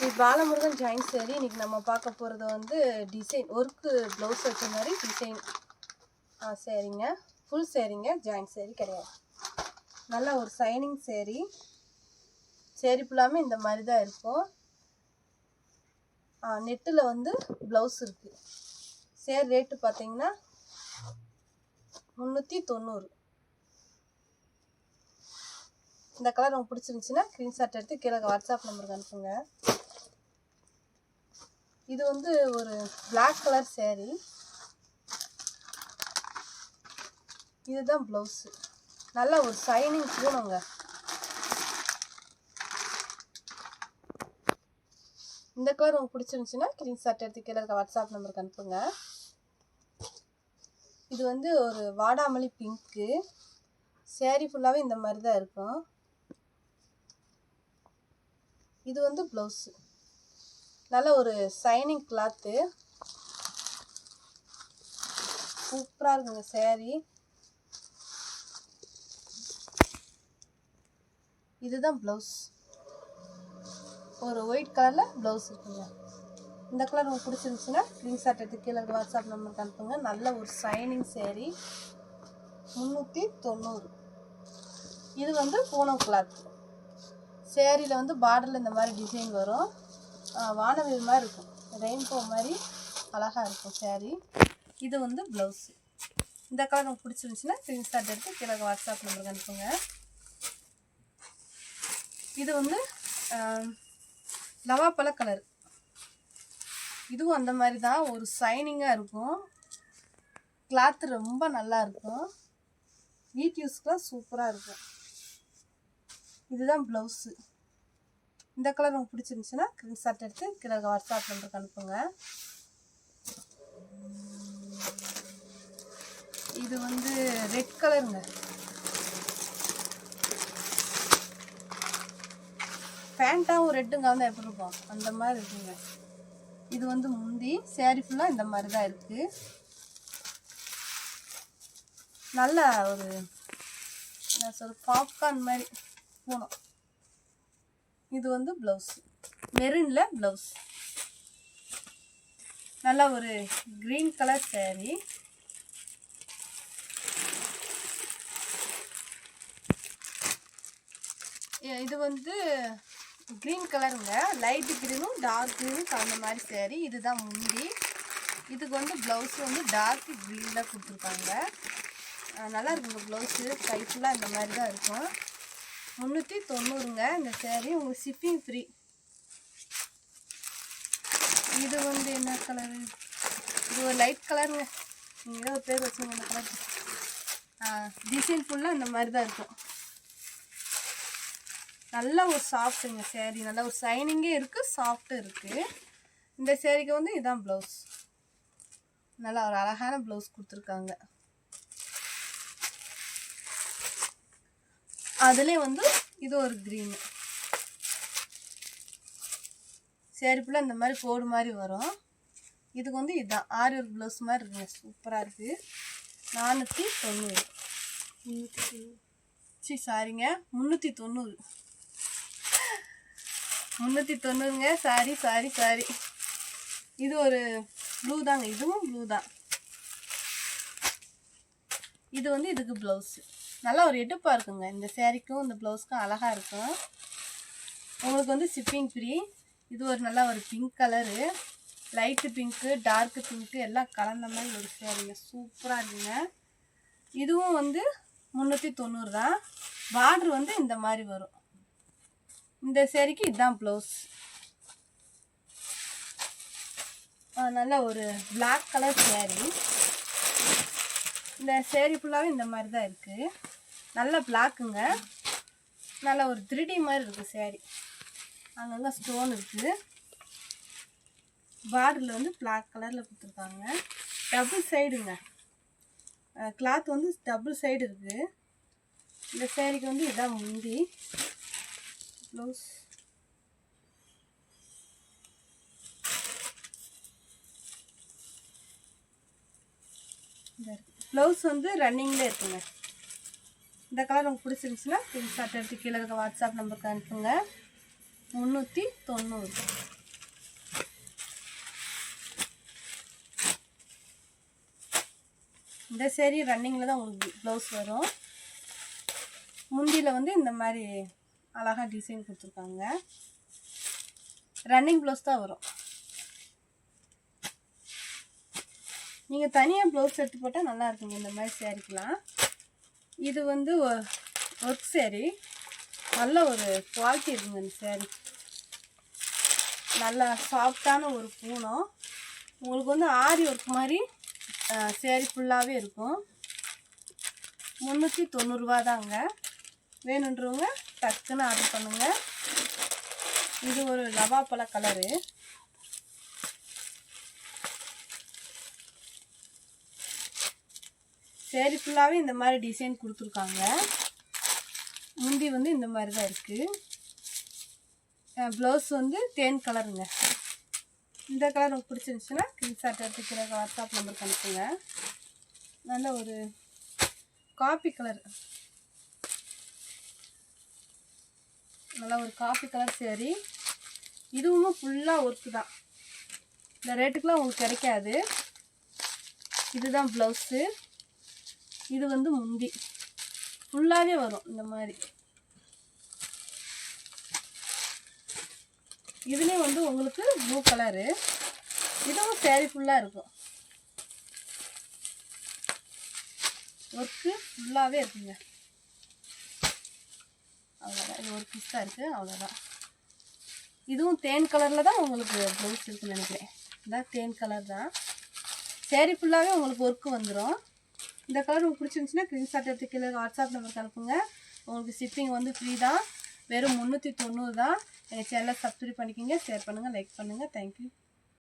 Sri Balamurugan join sari. இன்றைக்கி நம்ம பார்க்க போகிறது வந்து டிசைன் ஒர்க்கு ப்ளவுஸ் வச்ச மாதிரி டிசைன் சேரீங்க. ஃபுல் சேரீங்க, ஜாயின் சேரீ கிடையாது. நல்ல ஒரு சைனிங் சேரீ. சேரீ ஃபுல்லாமே இந்த மாதிரி தான் இருக்கும். நெட்டில் வந்து ப்ளவுஸ் இருக்குது. சேரீ ரேட்டு பார்த்தீங்கன்னா 390. இந்த கலர் உங்களுக்கு பிடிச்சிருந்துச்சுன்னா ஸ்க்ரீன்ஷாட் எடுத்து கீழே வாட்ஸ்அப் நம்பருக்கு அனுப்புங்க. இது வந்து ஒரு பிளாக் கலர் சேரீ. இதுதான் ப்ளவுஸு. நல்ல ஒரு சைனிங் பூணுங்க. இந்த கலர் உங்களுக்கு பிடிச்சிருந்துச்சுன்னா ஸ்க்ரீன்ஷாட் எடுத்து கீழே வாட்ஸ்அப் நம்பருக்கு அனுப்புங்க. இது வந்து ஒரு வாடாமல்லி பிங்க்கு. சேரீ ஃபுல்லாகவே இந்த மாதிரி தான் இருக்கும். இது வந்து ப்ளவுஸு. நல்ல ஒரு சைனிங் கிளாத்து. சூப்பராக இருக்குங்க சேரீ. இதுதான் ப்ளவுஸ். ஒரு ஒயிட் கலரில் ப்ளவுஸ் இருக்குங்க. இந்த கலர் உங்களுக்கு பிடிச்சிருந்துச்சுன்னா ஸ்க்ரீன்ஷாட் எடுத்து கீழே வாட்ஸ்அப் நம்பருக்கு அனுப்புங்க. நல்ல ஒரு சைனிங் சேரீ. 390. இது வந்து பூனம் கிளாத். சேரீயில் வந்து பார்டரில் இந்த மாதிரி டிசைன் வரும். வானவில் மாதிரி இருக்கும், ரெயின்போ மாதிரி அழகாக இருக்கும் சேரீ. இது வந்து ப்ளவுஸு. இந்த கலர் உங்களுக்கு பிடிச்சிருந்துச்சுன்னா ஸ்க்ரீன்ஷாட் எடுத்து கீழே வாட்ஸ்அப் நம்பருக்கு அனுப்புங்க. இது வந்து லவாப்பழ கலர். இதுவும் அந்த மாதிரி தான், ஒரு சைனிங்காக இருக்கும். கிளாத்து ரொம்ப நல்லா இருக்கும். வீட் யூஸ்க்குலாம் சூப்பராக இருக்கும். இதுதான் ப்ளவுஸு. இந்த கலர் உங்களுக்கு பிடிச்சிருந்துச்சுன்னா ஸ்க்ரீன்ஷாட் எடுத்து கீழே வாட்ஸ்அப் நம்பருக்கு அனுப்புங்க. இது வந்து ரெட் கலருங்க. பேண்ட்டாகவும் ரெட்டுங்க வந்து எப்படி இருக்கும் அந்த மாதிரி இருக்குங்க. இது வந்து முந்தி. சேரீ ஃபுல்லாக இந்த மாதிரி தான் இருக்குது. நல்ல ஒரு என்ன சொல்ற பாப்கார்ன் மாதிரி போனோம். இது வந்து ப்ளவுஸ். மெரூனில் ப்ளவுஸ். நல்ல ஒரு க்ரீன் கலர் சேரீ. இது வந்து க்ரீன் கலருங்க. லைட் க்ரீனும் டார்க் க்ரீனும் கலந்த மாதிரி சேரீ. இதுதான் முந்தி. இதுக்கு வந்து ப்ளவுஸ் வந்து டார்க் க்ரீனில் கொடுத்துருக்காங்க. நல்லா இருக்குங்க ப்ளவுஸு. கை ஃபுல்லாக இந்த மாதிரி தான் இருக்கும். 390ங்க இந்த சேரீ. உங்களுக்கு ஷிப்பிங் ஃப்ரீ. இது வந்து என்ன கலரு? இது ஒரு லைட் கலருங்க. நீங்கள் ஒரு பேர் வச்சுங்க இந்த கலர். டிசைன் ஃபுல்லாக இந்த மாதிரி தான் இருக்கும். நல்ல ஒரு சாஃப்ட்டுங்க சேரீ. நல்ல ஒரு சைனிங்கே இருக்குது, சாஃப்ட்டும் இருக்குது. இந்த சேரீக்கு வந்து இதுதான் ப்ளவுஸ். நல்லா ஒரு அழகான ப்ளவுஸ் கொடுத்துருக்காங்க. அதுலேயே வந்து இது ஒரு க்ரீனு. சேரீ ஃபுல்லாக இந்த மாதிரி கோடு மாதிரி வரும். இதுக்கு வந்து இதுதான் ஆரி ஒர்க் ப்ளவுஸ் மாதிரி இருக்குங்க. சூப்பராக இருக்குது. 490. சாரிங்க, 390. 390ங்க. சாரி. இது ஒரு ப்ளூ தாங்க. இதுவும் ப்ளூ தான். இது வந்து இதுக்கு ப்ளவுஸு. நல்லா ஒரு எடுப்பாக இருக்குங்க. இந்த சேரீக்கும் இந்த ப்ளவுஸ்க்கும் அழகாக இருக்கும். உங்களுக்கு வந்து ஷிப்பிங் ஃப்ரீ. இது ஒரு நல்ல ஒரு pink colour. Light pink, torque pink எல்லாம் கலந்த மாதிரி ஒரு சேரீங்க. சூப்பராக இருக்குங்க. இதுவும் வந்து 390 தான். பார்ட்ரு வந்து இந்த மாதிரி வரும். இந்த சேரீக்கு இதுதான் ப்ளவுஸ். நல்ல ஒரு பிளாக் கலர் சேரீ. இந்த சேரீ ஃபுல்லாகவே இந்த மாதிரி தான் இருக்குது. நல்ல பிளாக்குங்க. நல்ல ஒரு 3D மாதிரி இருக்குது சேரீ. அங்கங்கே ஸ்டோன் இருக்குது. பார்டரில் வந்து பிளாக் கலரில் கொடுத்துருக்காங்க. டபுள் சைடுங்க. கிளாத் வந்து டபுள் சைடு இருக்குது. இந்த சேரீக்கு வந்து இதுதான் முந்தி. ப்ளவுஸ். ப்ளவுஸ் வந்து ரன்னிங்கில் இருக்குங்க. இந்த கலர் உங்களுக்கு பிடிச்சிருந்துச்சுன்னா ஸ்க்ரீன்ஷாட் எடுத்து கீழே இருக்க வாட்ஸ்அப் நம்பருக்கு அனுப்புங்க. 390. இந்த சேரீ ரன்னிங்கில் தான் உங்களுக்கு ப்ளவுஸ் வரும். முந்தியில் வந்து இந்த மாதிரி அழகாக டிசைன் கொடுத்துருக்காங்க. ரன்னிங் ப்ளவுஸ் தான் வரும். நீங்கள் தனியாக ப்ளவுஸ் எடுத்து போட்டால் நல்லா இருக்குங்க இந்த மாதிரி சேரீக்கெலாம். இது வந்து ஒர்க் சேரீ, நல்ல ஒரு குவாலிட்டி இருக்குங்க இந்த சேரீ. நல்லா சாஃப்டான ஒரு பூனம். உங்களுக்கு வந்து ஆரி ஒர்க் மாதிரி சேரீ ஃபுல்லாகவே இருக்கும். 390 ரூபா தாங்க. வேணுன்றவங்க டக்குன்னு ஆர்டர் பண்ணுங்கள். இது ஒரு லவாப்பழ கலரு. சேரீ ஃபுல்லாகவே இந்த மாதிரி டிசைன் கொடுத்துருக்காங்க. முந்தி வந்து இந்த மாதிரி தான் இருக்குது. ப்ளவுஸ் வந்து தேன் கலருங்க. இந்த கலர் உங்களுக்கு பிடிச்சிருந்துச்சுன்னா ஸ்க்ரீன்ஷாட் எடுத்துக்கிற வாட்ஸ்அப் நம்பருக்கு அனுப்புங்க. நல்ல ஒரு காப்பி கலர், நல்லா ஒரு காப்பி கலர் சேரீ. இதுவும் ஃபுல்லாக ஒர்க்கு தான். இந்த ரேட்டுக்கெலாம் உங்களுக்கு கிடைக்காது. இதுதான் ப்ளவுஸு. இது வந்து முந்தி ஃபுல்லாகவே வரும் இந்த மாதிரி. இதுலேயும் வந்து உங்களுக்கு ப்ளூ கலரு. இதுவும் சேரீ ஃபுல்லாக இருக்கும். ஒர்க்கு ஃபுல்லாகவே இருக்குங்க. அவ்வளோதான். இது ஒரு பீஸ் தான் இருக்குது, அவ்வளோதான். இதுவும் தேன் கலரில் தான் உங்களுக்கு ப்ளவுஸ் இருக்குன்னு நினைக்கிறேன். இதான் தேன் கலர் தான். சேரீ ஃபுல்லாகவே உங்களுக்கு ஒர்க்கு வந்துடும். இந்த கலர் உங்களுக்கு பிடிச்சிருந்துச்சுன்னா ஸ்க்ரீன்ஷாட் எடுத்து கீழே வாட்ஸ்அப் நம்பருக்கு அனுப்புங்க. உங்களுக்கு ஷிப்பிங் வந்து ஃப்ரீ தான். வெறும் 390 தான். எங்கள் சேனலை சப்ஸ்கிரைப் பண்ணிக்கோங்க, ஷேர் பண்ணுங்கள், லைக் பண்ணுங்கள். தேங்க்யூ.